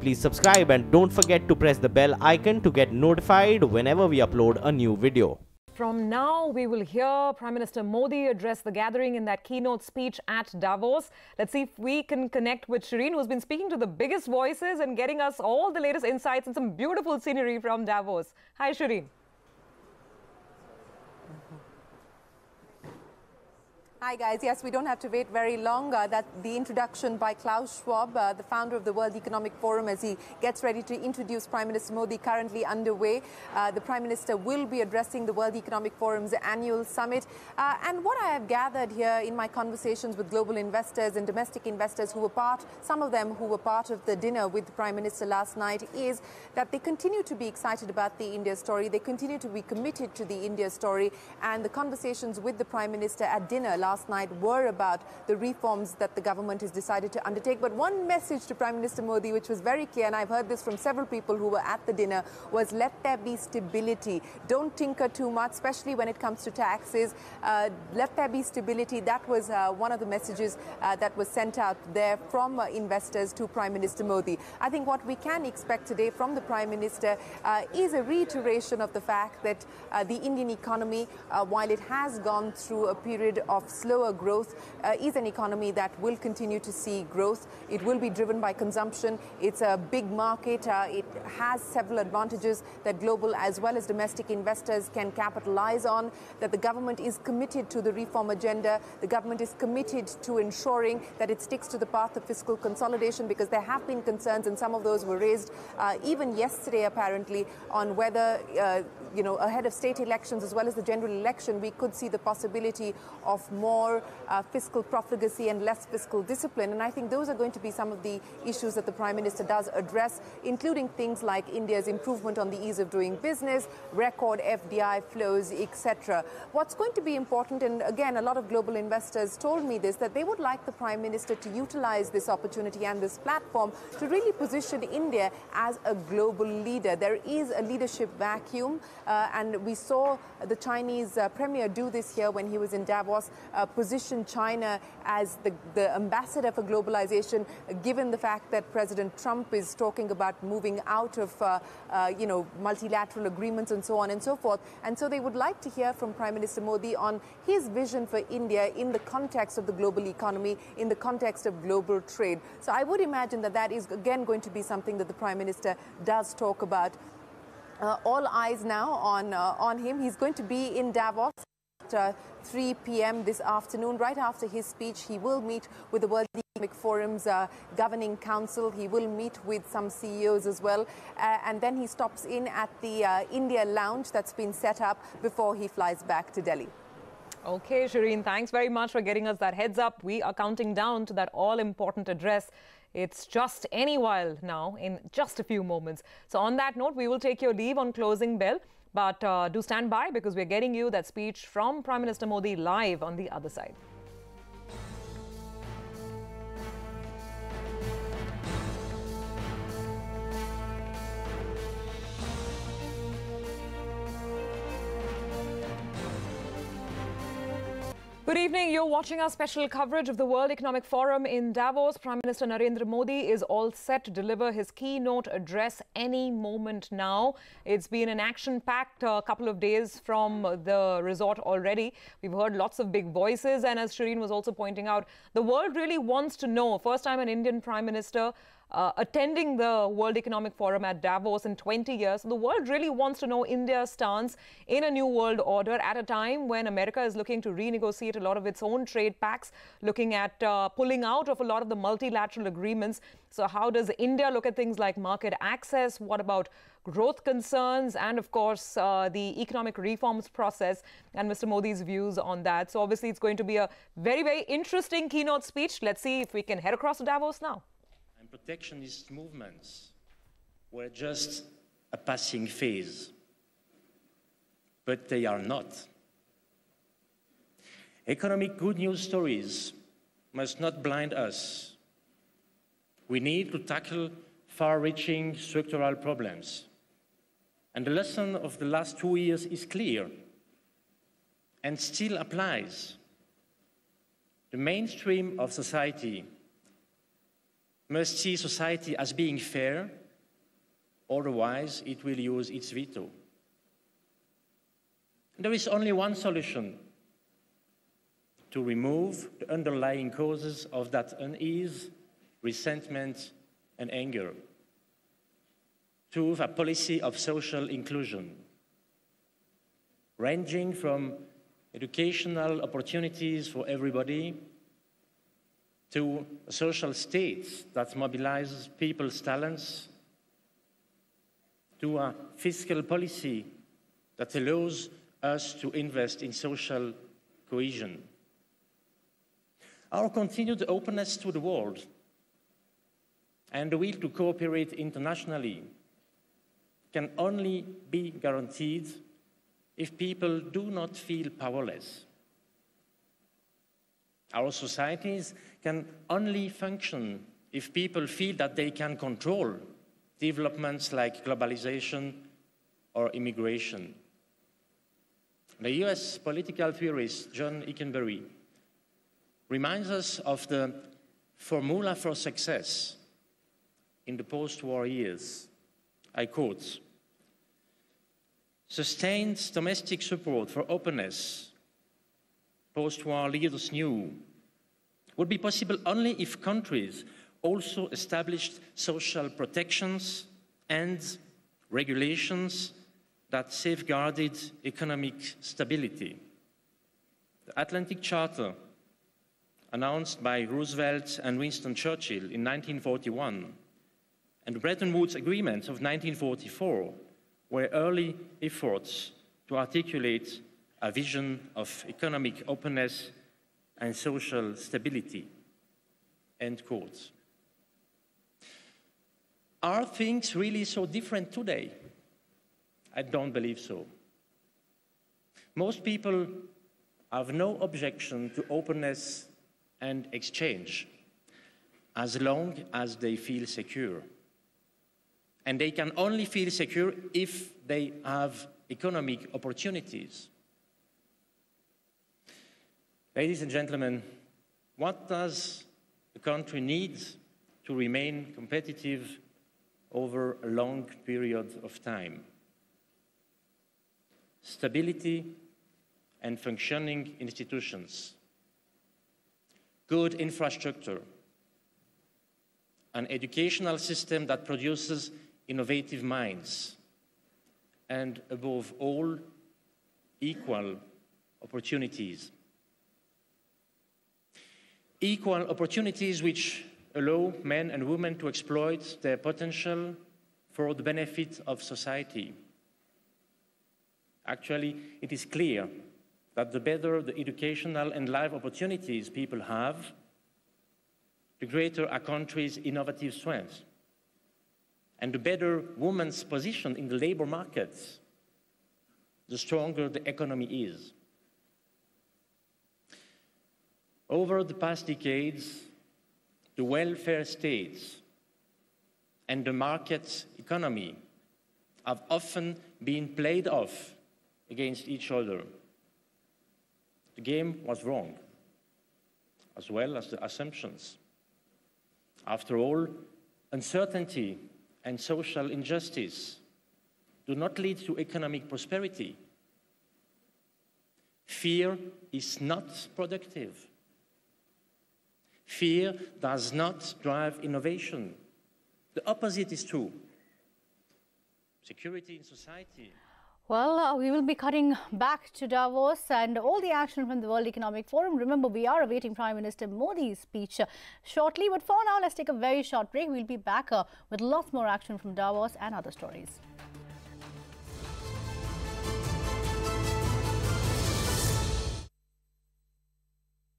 please subscribe and don't forget to press the bell icon to get notified whenever we upload a new video. From now, we will hear Prime Minister Modi address the gathering in that keynote speech at Davos. Let's see if we can connect with Shireen, who's been speaking to the biggest voices and getting us all the latest insights and some beautiful scenery from Davos. Hi, Shireen. Hi guys, yes, we don't have to wait very long. That's the introduction by Klaus Schwab, the founder of the World Economic Forum, as he gets ready to introduce Prime Minister Modi, currently underway. The Prime Minister will be addressing the World Economic Forum's annual summit. And what I have gathered here in my conversations with global investors and domestic investors who were some of them who were part of the dinner with the Prime Minister last night, is that they continue to be excited about the India story. They continue to be committed to the India story. And the conversations with the Prime Minister at dinner last night were about the reforms that the government has decided to undertake. But one message to Prime Minister Modi, which was very clear, and I've heard this from several people who were at the dinner, was let there be stability. Don't tinker too much, especially when it comes to taxes. Let there be stability. That was one of the messages that was sent out there from investors to Prime Minister Modi. I think what we can expect today from the Prime Minister is a reiteration of the fact that the Indian economy, while it has gone through a period of slower growth, is an economy that will continue to see growth. It will be driven by consumption. It's a big market. It has several advantages that global as well as domestic investors can capitalize on, that the government is committed to the reform agenda. The government is committed to ensuring that it sticks to the path of fiscal consolidation, because there have been concerns, and some of those were raised even yesterday apparently, on whether ahead of state elections as well as the general election, we could see the possibility of more fiscal profligacy and less fiscal discipline. And I think those are going to be some of the issues that the Prime Minister does address, including things like India's improvement on the ease of doing business, record FDI flows, etc. What's going to be important, and again, a lot of global investors told me this, that they would like the Prime Minister to utilize this opportunity and this platform to really position India as a global leader. There is a leadership vacuum, and we saw the Chinese premier do this here when he was in Davos, position China as the ambassador for globalization, given the fact that President Trump is talking about moving out of multilateral agreements and so on and so forth. And so they would like to hear from Prime Minister Modi on his vision for India in the context of the global economy, in the context of global trade. So I would imagine that that is again going to be something that the Prime Minister does talk about. All eyes now on him. He's going to be in Davos at 3 p.m. this afternoon. Right after his speech, he will meet with the World Economic Forum's governing council. He will meet with some CEOs as well. And then he stops in at the India lounge that's been set up before he flies back to Delhi. Okay, Shireen, thanks very much for getting us that heads up. We are counting down to that all-important address. It's just any while now, in just a few moments. So on that note, we will take your leave on closing bell. But do stand by, because we're getting you that speech from Prime Minister Modi live on the other side. Good evening. You're watching our special coverage of the World Economic Forum in Davos. Prime Minister Narendra Modi is all set to deliver his keynote address any moment now. It's been an action-packed couple of days from the resort already. We've heard lots of big voices, and as Shireen was also pointing out, the world really wants to know, first time an Indian Prime Minister attending the World Economic Forum at Davos in 20 years. The world really wants to know India's stance in a new world order at a time when America is looking to renegotiate a lot of its own trade pacts, looking at pulling out of a lot of the multilateral agreements. So how does India look at things like market access? What about growth concerns? And of course, the economic reforms process and Mr. Modi's views on that. So obviously, it's going to be a very, very interesting keynote speech. Let's see if we can head across to Davos now. Protectionist movements were just a passing phase, but they are not. Economic good news stories must not blind us. We need to tackle far-reaching structural problems. And the lesson of the last 2 years is clear and still applies. The mainstream of society must see society as being fair, otherwise it will use its veto. There is only one solution: to remove the underlying causes of that unease, resentment, and anger. To have a policy of social inclusion, ranging from educational opportunities for everybody to a social state that mobilizes people's talents, to a fiscal policy that allows us to invest in social cohesion. Our continued openness to the world and the will to cooperate internationally can only be guaranteed if people do not feel powerless. Our societies can only function if people feel that they can control developments like globalization or immigration. The US political theorist John Ekenberry reminds us of the formula for success in the post-war years. I quote, "Sustained domestic support for openness," post-war leaders knew, would be possible only if countries also established social protections and regulations that safeguarded economic stability. The Atlantic Charter, announced by Roosevelt and Winston Churchill in 1941, and the Bretton Woods Agreement of 1944 were early efforts to articulate a vision of economic openness and social stability. End quote. Are things really so different today? I don't believe so. Most people have no objection to openness and exchange as long as they feel secure. And they can only feel secure if they have economic opportunities. Ladies and gentlemen, what does the country need to remain competitive over a long period of time? Stability and functioning institutions, good infrastructure, an educational system that produces innovative minds, and above all, equal opportunities. Equal opportunities which allow men and women to exploit their potential for the benefit of society. Actually, it is clear that the better the educational and life opportunities people have, the greater a country's innovative strength, and the better women's position in the labor markets, the stronger the economy is. Over the past decades, the welfare states and the market economy have often been played off against each other. The game was wrong, as well as the assumptions. After all, uncertainty and social injustice do not lead to economic prosperity. Fear is not productive. Fear does not drive innovation. The opposite is true. Security in society. Well, we will be cutting back to Davos and all the action from the World Economic Forum. Remember, we are awaiting Prime Minister Modi's speech shortly. But for now, let's take a very short break. We'll be back with lots more action from Davos and other stories.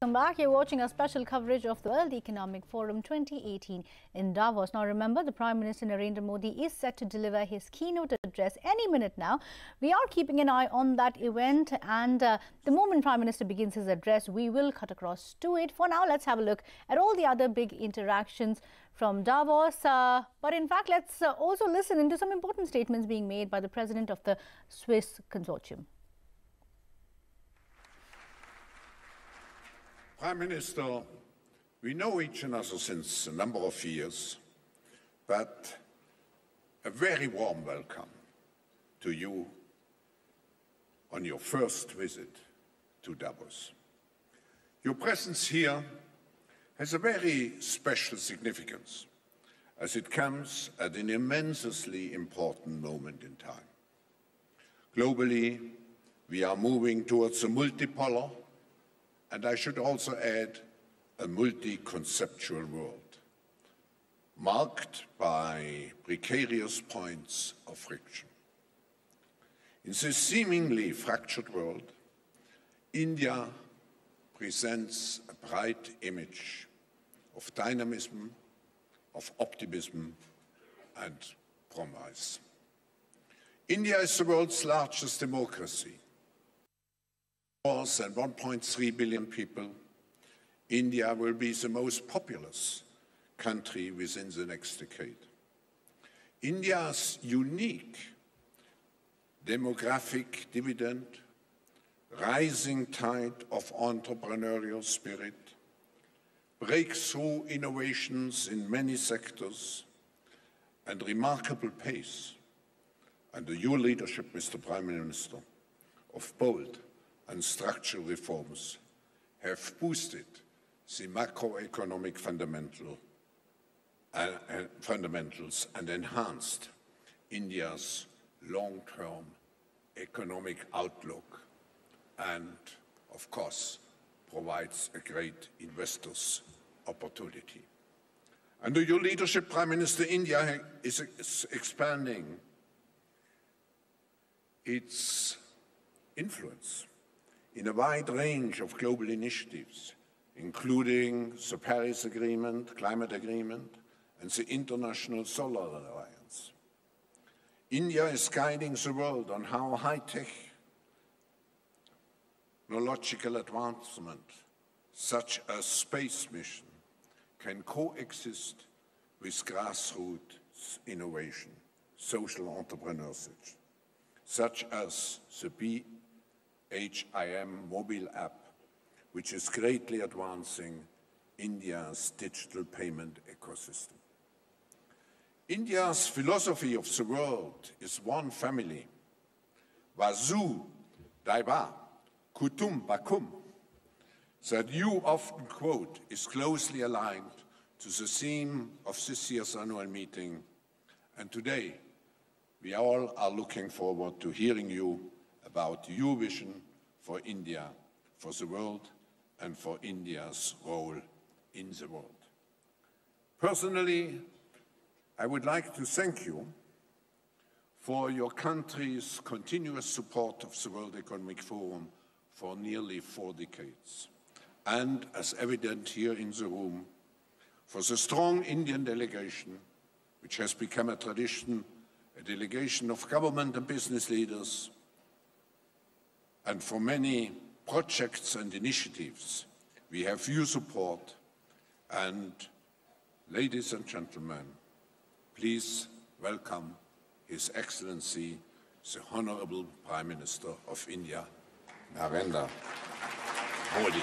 Welcome back. You're watching a special coverage of the World Economic Forum 2018 in Davos. Now remember, the Prime Minister Narendra Modi is set to deliver his keynote address any minute now. We are keeping an eye on that event, and the moment Prime Minister begins his address, we will cut across to it. For now, let's have a look at all the other big interactions from Davos. But in fact, let's also listen into some important statements being made by the president of the Swiss consortium. Prime Minister, We know each other since a number of years, but a very warm welcome to you on your first visit to Davos. Your presence here has a very special significance, as it comes at an immensely important moment in time. Globally, we are moving towards a multipolar, and I should also add, a multi-conceptual world, marked by precarious points of friction. In this seemingly fractured world, India presents a bright image of dynamism, of optimism, and promise. India is the world's largest democracy. More than 1.3 billion people, India will be the most populous country within the next decade. India's unique demographic dividend, rising tide of entrepreneurial spirit, breakthrough innovations in many sectors, and remarkable pace under your leadership, Mr. Prime Minister, of bold and structural reforms have boosted the macroeconomic fundamentals and enhanced India's long-term economic outlook and, of course, provides a great investors' opportunity. Under your leadership, Prime Minister, India is expanding its influence in a wide range of global initiatives, including the Paris Agreement, Climate Agreement, and the International Solar Alliance. India is guiding the world on how high-tech technological advancement, such as space mission, can coexist with grassroots innovation, social entrepreneurship, such as the BHIM mobile app, which is greatly advancing India's digital payment ecosystem. India's philosophy of the world is one family, Vasu Daiva Kutum Bakum, that you often quote is closely aligned to the theme of this year's annual meeting, and today we all are looking forward to hearing you about your vision for India, for the world, and for India's role in the world. Personally, I would like to thank you for your country's continuous support of the World Economic Forum for nearly 4 decades, and, as evident here in the room, for the strong Indian delegation, which has become a tradition, a delegation of government and business leaders, and for many projects and initiatives. We have your support, and ladies and gentlemen, please welcome His Excellency, the Honorable Prime Minister of India, Narendra Modi.